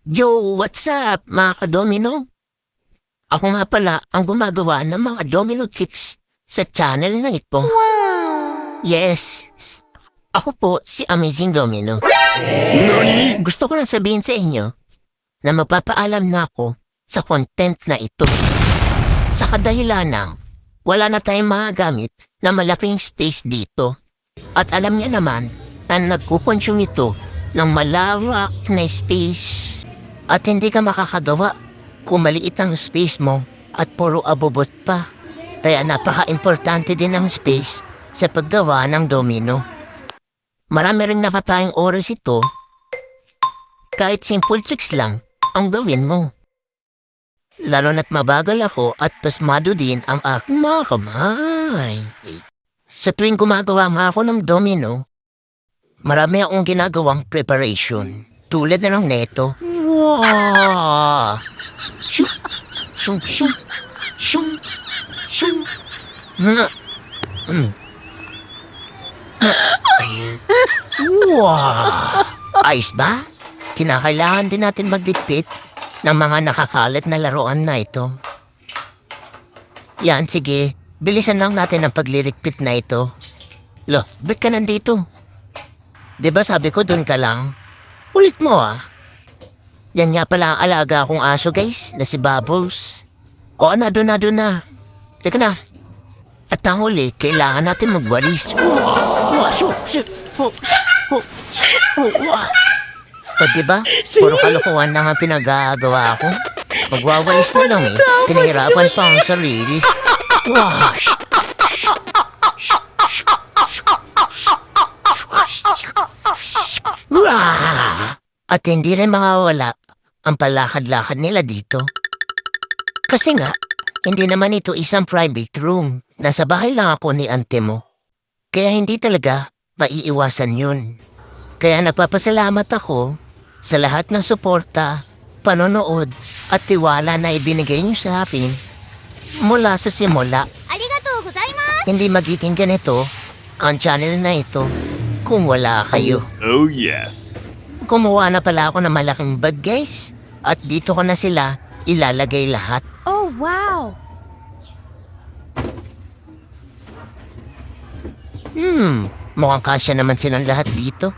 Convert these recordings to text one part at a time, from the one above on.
Yo, what's up mga ka-domino? Ako nga pala ang gumagawa ng mga domino kicks sa channel na ito. Yes, ako po si Amazing Domino. Gusto ko lang sabihin sa inyo na magpapaalam na ako sa content na ito. Sa kadahilan ng wala na tayong magagamit na malaking space dito. At alam niya naman na nagkukonsume ito ng malawak na space. At hindi ka makakagawa kung maliit ang space mo at puro abobot pa. Kaya napaka-importante din ang space sa paggawa ng domino. Marami rin napatayang oras ito. Kahit simple tricks lang ang gawin mo. Lalo na't mabagal ako at pasmado din ang aking mga kamay. Sa tuwing gumagawa nga ako ng domino, marami akong ginagawang preparation. Tulad na ng neto. Wow! Shoo! Shoo! Shoo! Shoo! Shoo! Wow! Ayos ba? Kinakailangan din natin magdipit ng mga nakakalat na laruan na ito. Yan, sige. Bilisan lang natin ang paglirikpit na ito. Lo, ba't ka nandito? Diba sabi ko dun ka lang? Ulit mo ah. Yan nga pala ang alaga akong aso guys, na si Bubbles. O na, doon na. Teka na. At ang huli, kailangan natin magwalis. O diba? Puro kalokohan na nga pinagagawa ko. Magwawalis na lang eh. Pinahirapan pa ang sarili. Wash! At hindi rin makawala ang palakad-lakad nila dito. Kasi nga, hindi naman ito isang private room. Nasa bahay lang ako ni ante mo. Kaya hindi talaga maiiwasan yun. Kaya nagpapasalamat ako sa lahat ng suporta, panonood at tiwala na ibinigay niyo sa akin mula sa simula. Hindi magiging ganito ang channel na ito kung wala kayo. Oh yes. Kumuha na pala ako ng malaking bag guys at dito ko na sila ilalagay lahat. Oh, wow! Mukhang kasya naman silang lahat dito.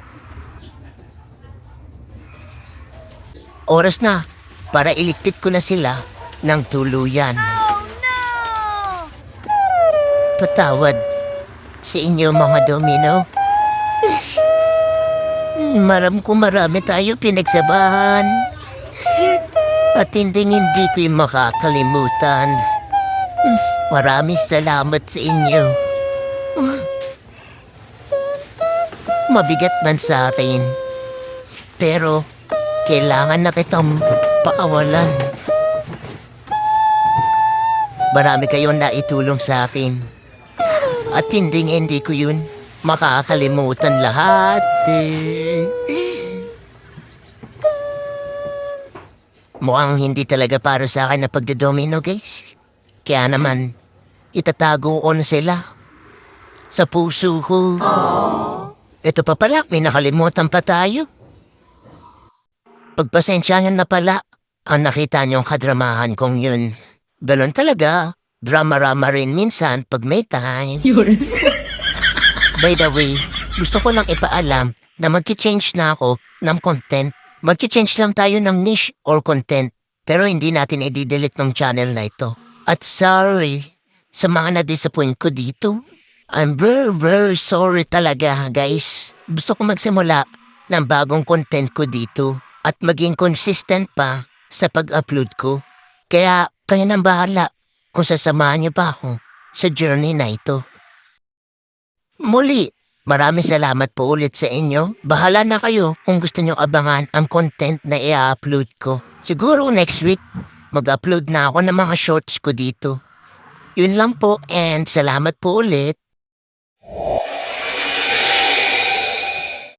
Oras na para iligpit ko na sila ng tuluyan. Oh, no! Patawad sa inyo mga domino. Maram ko marami tayo pinagsabahan. At hindi ko'y makakalimutan. Maraming salamat sa inyo. Mabigat man sa akin. Pero kailangan na kitang paawalan. Marami kayong naitulong sa akin. At hindi ko yun makakalimutan lahat. Mukhang hindi talaga para sa akin na pagdadomino guys. Kaya naman, itatago ko na sila sa puso ko. Ito pa pala, may nakalimutan pa tayo. Pagpasensyahan na pala ang nakita niyong kadramahan kong yun. Ganon talaga, drama-rama rin minsan pag may time. By the way, gusto ko lang ipaalam na magki-change na ako ng content. Magki-change lang tayo ng niche or content, pero hindi natin i-delete ng channel na ito. At sorry sa mga na-disappoint ko dito. I'm very sorry talaga, guys. Gusto ko magsimula ng bagong content ko dito at maging consistent pa sa pag-upload ko. Kaya kayo nang bahala kung sasamahan niyo pa ako sa journey na ito. Muli, maraming salamat po ulit sa inyo. Bahala na kayo kung gusto niyo abangan ang content na i-upload ko. Siguro next week, mag-upload na ako ng mga shorts ko dito. Yun lang po and salamat po ulit.